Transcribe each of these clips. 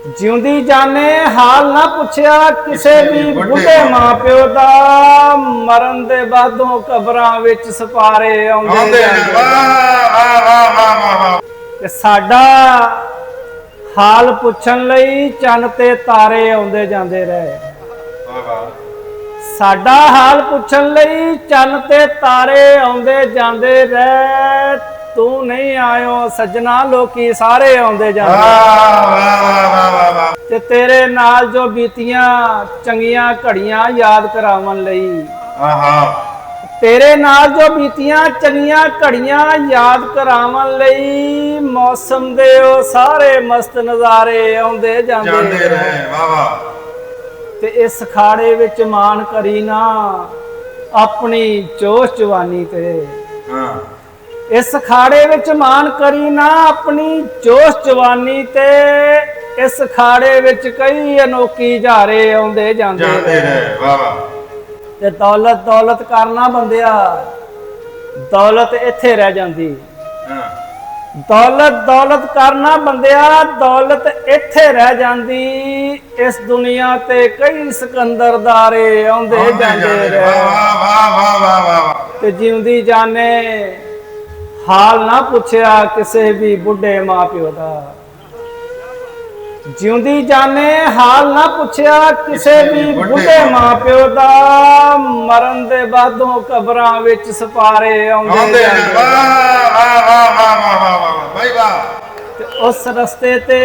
ਜਿਉਂਦੀ ਜਾਣੇ ਹਾਲ ਨਾ ਪੁੱਛਿਆ ਕਿਸੇ ਵੀ ਬੁੱਢੇ ਮਾਂ ਪਿਓ ਦਾ, ਮਰਨ ਦੇ ਬਾਅਦੋਂ ਕਬਰਾਂ ਵਿੱਚ ਸਪਾਰੇ ਆਉਂਦੇ ਜਾਂਦੇ। ਤੇ ਸਾਡਾ ਹਾਲ ਪੁੱਛਣ ਲਈ ਚੰਨ ਤੇ ਤਾਰੇ ਆਉਂਦੇ ਜਾਂਦੇ ਰਹੇ। ਸਾਡਾ ਹਾਲ ਪੁੱਛਣ ਲਈ ਚੰਨ ਤੇ ਤਾਰੇ ਆਉਂਦੇ ਜਾਂਦੇ ਰਹੇ। ਤੂੰ ਨਹੀਂ ਆਇਓ ਸੱਜਣਾ ਲੋਕੀ ਸਾਰੇ ਆਉਂਦੇ ਜਾਂਦੇ। ਤੇ ਤੇਰੇ ਨਾਲ ਜੋ ਬੀਤੀਆਂ ਚੰਗੀਆਂ ਘੜੀਆਂ ਯਾਦ ਕਰਾਉਣ ਲਈ, ਤੇਰੇ ਨਾਲ ਜੋ ਬੀਤੀਆਂ ਚੰਗੀਆਂ ਘੜੀਆਂ ਯਾਦ ਕਰਾਉਣ ਲਈ, ਮੌਸਮ ਦੇ ਉਹ ਸਾਰੇ ਮਸਤ ਨਜ਼ਾਰੇ ਆਉਂਦੇ ਜਾਂਦੇ ਰਹੇ। ਤੇ ਇਸ ਖਾੜੇ ਵਿੱਚ ਮਾਣ ਕਰੀ ਨਾ ਆਪਣੀ ਜੋਸ਼ ਜਵਾਨੀ ਤੇ, ਇਸ ਖਾੜੇ ਵਿੱਚ ਮਾਣ ਕਰੀ ਨਾ ਆਪਣੀ ਜੋਸ਼ ਜਵਾਨੀ ਤੇ, ਇਸ ਖਾੜੇ ਵਿੱਚ ਕਈ ਅਨੋਖੀ ਜਾਰੇ ਆਉਂਦੇ ਜਾਂਦੇ ਰਹੇ। ਤੇ ਦੌਲਤ ਦੌਲਤ ਕਰਨਾ ਬੰਦਿਆ, ਦੌਲਤ ਇੱਥੇ ਰਹਿ ਜਾਂਦੀ। ਦੌਲਤ ਦੌਲਤ ਕਰਨਾ ਬੰਦਿਆ, ਦੌਲਤ ਇੱਥੇ ਰਹਿ ਜਾਂਦੀ। ਇਸ ਦੁਨੀਆ ਤੇ ਕਈ ਸਿਕੰਦਰਦਾਰੇ ਆਉਂਦੇ ਜਾਂਦੇ ਰਹੇ। ਤੇ ਜਿਉਂਦੀ ਜਾਣੇ ਹਾਲ ਨਾ ਪੁੱਛਿਆ ਕਿਸੇ ਵੀ ਬੁੱਢੇ ਮਾਂ ਪਿਓ ਦਾ, ਜਿਉਂਦੀ ਜਾਣੇ ਹਾਲ ਨਾ ਪੁੱਛਿਆ ਕਿਸੇ ਵੀ ਬੁੱਢੇ ਮਾਂ ਪਿਓ ਦਾ, ਮਰਨ ਦੇ ਬਾਅਦੋਂ ਕਬਰਾਂ ਵਿੱਚ ਸਪਾਰੇ ਆਉਂਦੇ ਜਾਂਦੇ। ਤੇ ਉਸ ਰਸਤੇ ਤੇ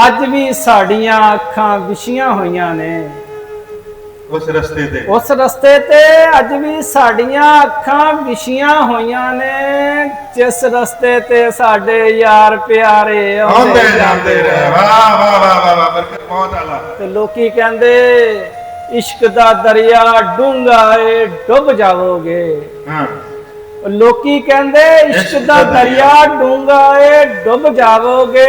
ਅੱਜ ਵੀ ਸਾਡੀਆਂ ਅੱਖਾਂ ਵਿਛੀਆਂ ਹੋਈਆਂ ਨੇ। ਉਸ ਰਸਤੇ ਤੇ ਅੱਜ ਵੀ ਸਾਡੀਆਂ ਅੱਖਾਂ ਵਿਛੀਆਂ ਹੋਈਆਂ ਨੇ, ਜਿਸ ਰਸਤੇ ਤੇ ਸਾਡੇ ਯਾਰ ਪਿਆਰੇ ਆਉਂਦੇ ਜਾਂਦੇ ਰਹੇ। ਤੇ ਲੋਕੀ ਕਹਿੰਦੇ ਇਸ਼ਕ ਦਾ ਦਰਿਆ ਡੂੰਘਾ ਏ ਡੁੱਬ ਜਾਵੋਗੇ। ਲੋਕੀ ਕਹਿੰਦੇ ਇਸ਼ਕ ਦਾ ਦਰਿਆ ਡੂੰਘਾ ਏ ਡੁੱਬ ਜਾਵੋਗੇ।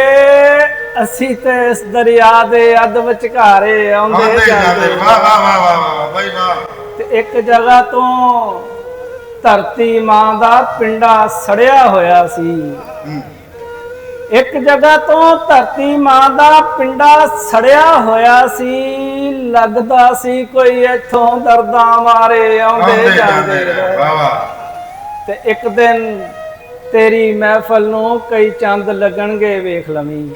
ਅਸੀਂ ਤੇ ਇਸ ਦਰਿਆ ਦੇ ਅੱਧ ਵਿਚਕਾਰੇ ਆਉਂਦੇ ਜਾਂਦੇ। ਤੇ ਇੱਕ ਜਗ੍ਹਾ ਤੋਂ ਧਰਤੀ ਮਾਂ ਦਾ ਪਿੰਡਾ ਸੜਿਆ ਹੋਇਆ ਸੀ। ਇੱਕ ਜਗ੍ਹਾ ਤੋਂ ਧਰਤੀ ਮਾਂ ਦਾ ਪਿੰਡਾ ਸੜਿਆ ਹੋਇਆ ਸੀ। ਲੱਗਦਾ ਸੀ ਕੋਈ ਇੱਥੋਂ ਦਰਦਾਂ ਮਾਰੇ ਆਉਂਦੇ ਜਾਂਦੇ। ਤੇ ਇੱਕ ਦਿਨ ਤੇਰੀ ਮਹਿਫਲ ਨੂੰ ਕਈ ਚੰਦ ਲੱਗਣਗੇ ਵੇਖ ਲਵੀਂ।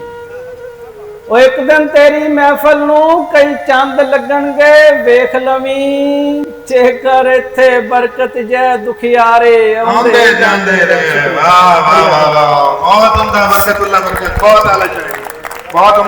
ਉਹ ਇੱਕ ਦਿਨ ਤੇਰੀ ਮਹਿਫਲ ਨੂੰ ਕਈ ਚੰਦ ਲੱਗਣਗੇ ਵੇਖ ਲਵੀਂ। ਜੇਕਰ ਇੱਥੇ ਬਰਕਤ ਜੈ ਦੁਖਿਆਰੇ ਆਉਂਦੇ ਜਾਂਦੇ ਰਹੇ। ਵਾਹ ਵਾਹ ਵਾਹ ਵਾਹ, ਬਹੁਤ ਉਮਦਾ ਬਰਕਤੁल्लाह, ਬਰਕਤ ਬਹੁਤ ਆਲਾ ਚਾਹੀਏ, ਬਹੁਤ